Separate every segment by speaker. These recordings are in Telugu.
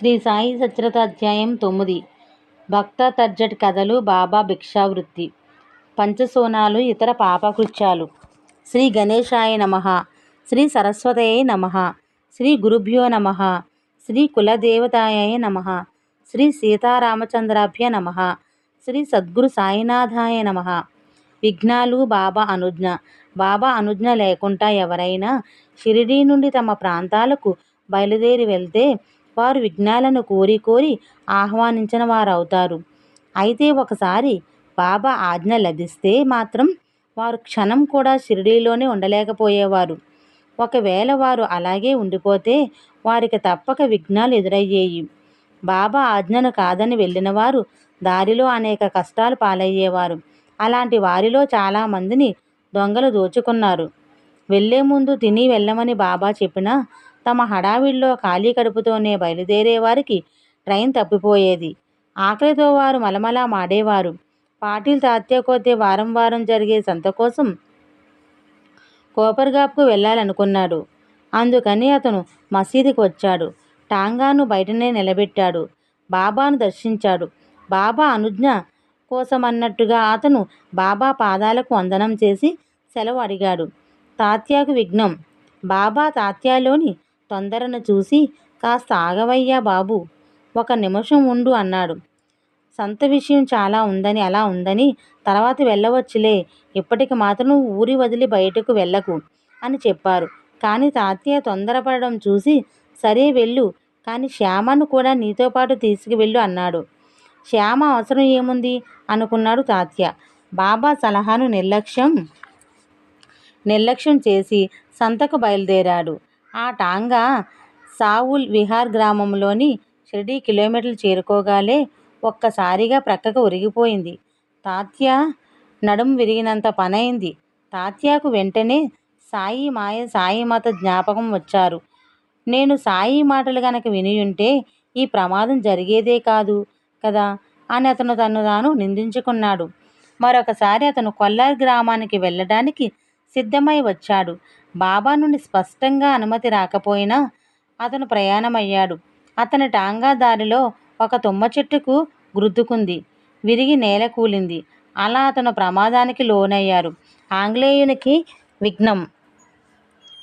Speaker 1: శ్రీ సాయి సచరిత అధ్యాయం 9. భక్త తర్జటి కథలు, బాబా భిక్షావృత్తి, పంచసోనాలు, ఇతర పాపకృత్యాలు. శ్రీ గణేశాయ నమః. శ్రీ సరస్వతయే నమః. శ్రీ గురుభ్యో నమః. శ్రీ కులదేవతాయ నమః. శ్రీ సీతారామచంద్రాభ్య నమః. శ్రీ సద్గురు సాయినాథాయ నమః. విఘ్నాలు, బాబా అనుజ్ఞ. బాబా అనుజ్ఞ లేకుండా ఎవరైనా షిరిడీ నుండి తమ ప్రాంతాలకు బయలుదేరి వెళ్తే వారు విఘ్నాలను కోరి కోరి ఆహ్వానించిన వారవుతారు. అయితే ఒకసారి బాబా ఆజ్ఞ లభిస్తే మాత్రం వారు క్షణం కూడా షిరిడీలోనే ఉండలేకపోయేవారు. ఒకవేళ వారు అలాగే ఉండిపోతే వారికి తప్పక విఘ్నాలు ఎదురయ్యేవి. బాబా ఆజ్ఞను కాదని వెళ్ళిన వారు దారిలో అనేక కష్టాలు పాలయ్యేవారు. అలాంటి వారిలో చాలామందిని దొంగలు దోచుకున్నారు. వెళ్లే ముందు తిని వెళ్ళమని బాబా చెప్పినా తమ హడావిడిలో ఖాళీ కడుపుతోనే బయలుదేరే వారికి ట్రైన్ తప్పిపోయేది. ఆకలితో వారు మలమలా మాడేవారు. పాటిల్ తాత్య కొద్ది వారం వారం జరిగే సంత కోసం కోపర్గాప్కు వెళ్ళాలనుకున్నాడు. అందుకని అతను మసీదుకి వచ్చాడు. టాంగాను బయటనే నిలబెట్టాడు. బాబాను దర్శించాడు. బాబా అనుజ్ఞ కోసమన్నట్టుగా అతను బాబా పాదాలకు వందనం చేసి సెలవు అడిగాడు. తాత్యాకు విఘ్నం. బాబా తాత్యాలోని తొందరను చూసి, కాస్త ఆగవయ్యా బాబు, ఒక నిమిషం ఉండు అన్నాడు. సంత విషయం చాలా ఉందని, అలా ఉందని తర్వాత వెళ్ళవచ్చులే, ఇప్పటికి మాత్రం ఊరి వదిలి బయటకు వెళ్ళకు అని చెప్పారు. కానీ తాత్య తొందరపడడం చూసి, సరే వెళ్ళు, కానీ శ్యామను కూడా నీతో పాటు తీసుకువెళ్ళు అన్నాడు. శ్యామ అవసరం ఏముంది అనుకున్నాడు తాత్య. బాబా సలహాను నిర్లక్ష్యం చేసి సంతకు బయలుదేరాడు. ఆ టాంగా సావుల్ విహార్ గ్రామంలోని షిరిడీ కిలోమీటర్లు చేరుకోగానే ఒక్కసారిగా ప్రక్కకు ఒరిగిపోయింది. తాత్య నడుం విరిగినంత పనైంది. తాత్యాకు వెంటనే సాయి మాయ, సాయి మత జ్ఞాపకం వచ్చారు. నేను సాయి మాటలు గనక వినియుంటే ఈ ప్రమాదం జరిగేదే కాదు కదా అని అతను తను తాను నిందించుకున్నాడు. మరొకసారి అతను కొల్లార్ గ్రామానికి వెళ్ళడానికి సిద్ధమై వచ్చాడు. బాబా నుండి స్పష్టంగా అనుమతి రాకపోయినా అతను ప్రయాణమయ్యాడు. అతని టాంగా దారిలో ఒక తుమ్మ చెట్టుకు గుద్దుకుంది, విరిగి నేల కూలింది. అలా అతను ప్రమాదానికి లోనయ్యారు. ఆంగ్లేయునికి విఘ్నం.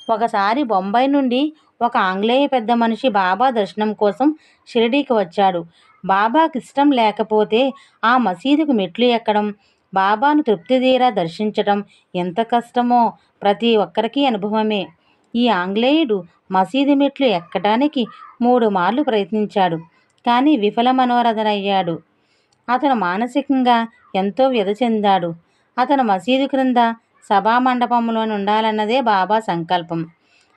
Speaker 1: ఒకసారి బొంబాయి నుండి ఒక ఆంగ్లేయ పెద్ద మనిషి బాబా దర్శనం కోసం షిరిడీకి వచ్చాడు. బాబాకి ఇష్టం లేకపోతే ఆ మసీదుకు మెట్లు ఎక్కడం, బాబాను తృప్తితీరా దర్శించడం ఎంత కష్టమో ప్రతి ఒక్కరికి అనుభవమే. ఈ ఆంగ్లేయుడు మసీదు మెట్లు ఎక్కడానికి 3 మార్లు ప్రయత్నించాడు. కానీ విఫల మనోరథుడయ్యాడు. అతను మానసికంగా ఎంతో వ్యధ చెందాడు. అతను మసీదు క్రింద సభామండపంలో ఉండాలన్నదే బాబా సంకల్పం.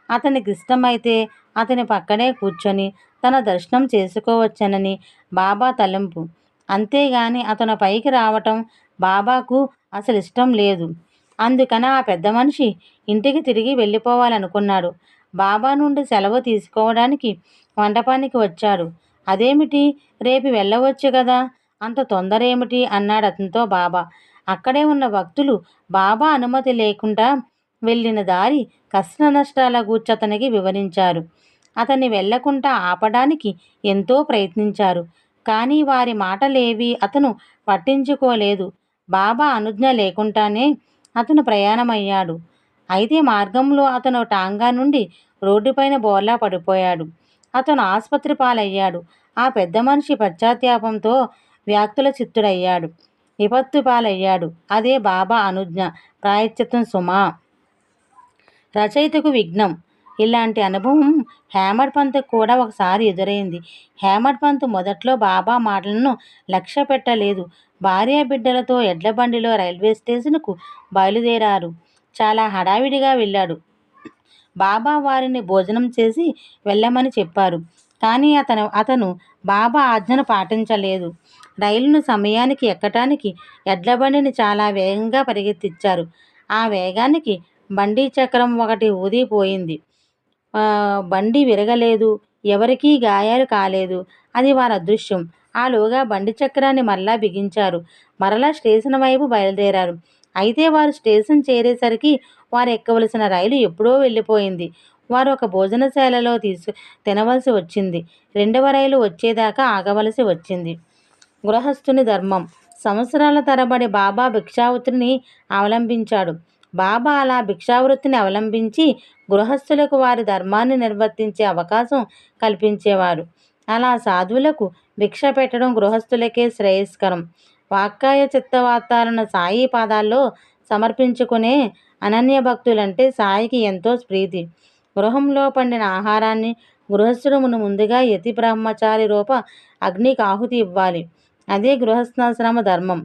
Speaker 1: అతనికి ఇష్టమైతే అతని పక్కనే కూర్చొని తన దర్శనం చేసుకోవచ్చనని బాబా తలంపు. అంతేగాని అతను పైకి రావటం బాబాకు అసలు ఇష్టం లేదు. అందుకని ఆ పెద్ద మనిషి ఇంటికి తిరిగి వెళ్ళిపోవాలనుకున్నాడు. బాబా నుండి సెలవు తీసుకోవడానికి మండపానికి వచ్చాడు. అదేమిటి, రేపు వెళ్ళవచ్చు కదా, అంత తొందర ఏమిటి అన్నాడు అతనితో బాబా. అక్కడే ఉన్న భక్తులు బాబా అనుమతి లేకుండా వెళ్ళిన దారి కష్ట నష్టాల గూర్చి అతనికి వివరించారు. అతన్ని వెళ్లకుండా ఆపడానికి ఎంతో ప్రయత్నించారు. కానీ వారి మాటలేవి అతను పట్టించుకోలేదు. బాబా అనుజ్ఞ లేకుండానే అతను ప్రయాణమయ్యాడు. అయితే మార్గంలో అతను టాంగా నుండి రోడ్డుపైన బోర్లా పడిపోయాడు. అతను ఆసుపత్రి పాలయ్యాడు. ఆ పెద్ద మనిషి పశ్చాత్తాపంతో వ్యాకుల చిత్తుడయ్యాడు. విపత్తు పాలయ్యాడు. అదే బాబా అనుజ్ఞ, ప్రాయశ్చిత్తం సుమా. రచయితకు విఘ్నం. ఇలాంటి అనుభవం హేమడ్ పంత్కు కూడా ఒకసారి ఎదురైంది. హేమడ్ పంత్ మొదట్లో బాబా మాటలను లక్ష్య పెట్టలేదు. భార్య బిడ్డలతో ఎడ్ల బండిలో రైల్వే స్టేషన్కు బయలుదేరారు. చాలా హడావిడిగా వెళ్ళాడు. బాబా వారిని భోజనం చేసి వెళ్ళమని చెప్పారు. కానీ అతను బాబా ఆజ్ఞను పాటించలేదు. రైలును సమయానికి ఎక్కటానికి ఎడ్ల బండిని చాలా వేగంగా పరిగెత్తించారు. ఆ వేగానికి బండి చక్రం ఒకటి ఊదిపోయింది. బండి విరగలేదు. ఎవరికీ గాయాలు కాలేదు. అది వారి అదృష్టం. ఆలోగా బండి చక్రాన్ని మరలా బిగించారు. మరలా స్టేషన్ వైపు బయలుదేరారు. అయితే వారు స్టేషన్ చేరేసరికి వారు ఎక్కవలసిన రైలు ఎప్పుడో వెళ్ళిపోయింది. వారు ఒక భోజనశాలలో తినవలసి వచ్చింది. 2వ రైలు వచ్చేదాకా ఆగవలసి వచ్చింది. గృహస్థుని ధర్మం. సంవత్సరాల తరబడి బాబా భిక్షావృత్తిని అవలంబించాడు. బాబా అలా భిక్షావృత్తిని అవలంబించి గృహస్థులకు వారి ధర్మాన్ని నిర్వర్తించే అవకాశం కల్పించేవాడు. అలా సాధువులకు భిక్ష పెట్టడం గృహస్థులకే శ్రేయస్కరం. వాక్కాయ చిత్తవాతాలను సాయి పాదాల్లో సమర్పించుకునే అనన్య భక్తులంటే సాయికి ఎంతో ప్రీతి. గృహంలో పండిన ఆహారాన్ని గృహస్థుడు ముందుగా యతి బ్రహ్మచారి రూప అగ్నికి ఆహుతి ఇవ్వాలి. అదే గృహస్థాశ్రమ ధర్మం.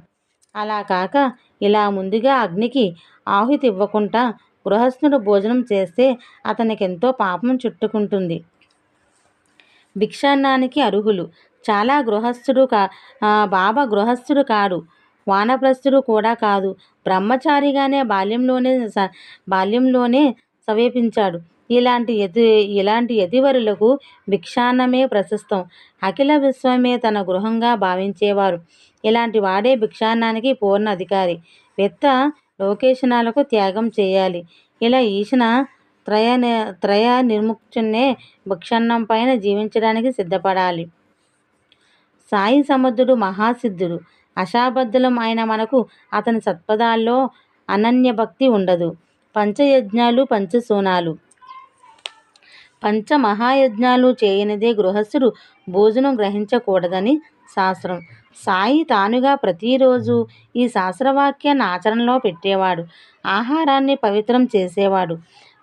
Speaker 1: అలా కాక ఇలా ముందుగా అగ్నికి ఆహుతి ఇవ్వకుండా గృహస్థుడు భోజనం చేస్తే అతనికి ఎంతో పాపం చుట్టుకుంటుంది. భిక్షాన్నానికి అర్హులు. చాలా బాబా గృహస్థుడు కాడు, వానప్రస్థుడు కూడా కాదు. బ్రహ్మచారిగానే బాల్యంలోనే సమీపించాడు. ఇలాంటి యతివరులకు భిక్షాన్నమే ప్రశస్తం. అఖిల విశ్వమే తన గృహంగా భావించేవారు. ఇలాంటి వాడే భిక్షాన్నానికి పూర్ణ అధికారి. విత్త లోకేశనాలకు త్యాగం చేయాలి. ఇలా ఈశన త్రయ నిర్ముక్తున్నే భిక్షాన్నం పైన జీవించడానికి సిద్ధపడాలి. సాయి సమర్థుడు, మహాసిద్ధుడు. అశాబద్ధులం అయిన మనకు అతని సత్పదాల్లో అనన్యభక్తి ఉండదు. పంచయజ్ఞాలు, పంచసూనాలు, పంచమహాయజ్ఞాలు చేయనిదే గృహస్థుడు భోజనం గ్రహించకూడదని శాస్త్రం. సాయి తానుగా ప్రతిరోజు ఈ శాస్త్రవాక్యాన్ని ఆచరణలో పెట్టేవాడు. ఆహారాన్ని పవిత్రం చేసేవాడు.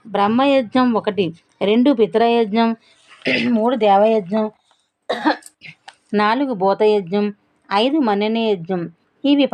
Speaker 1: బ్రహ్మయజ్ఞం 1, 2 పితృయజ్ఞం, 3 దేవయజ్ఞం, 4 భూతయజ్ఞం, 5 మన్యయజ్ఞం. ఇవి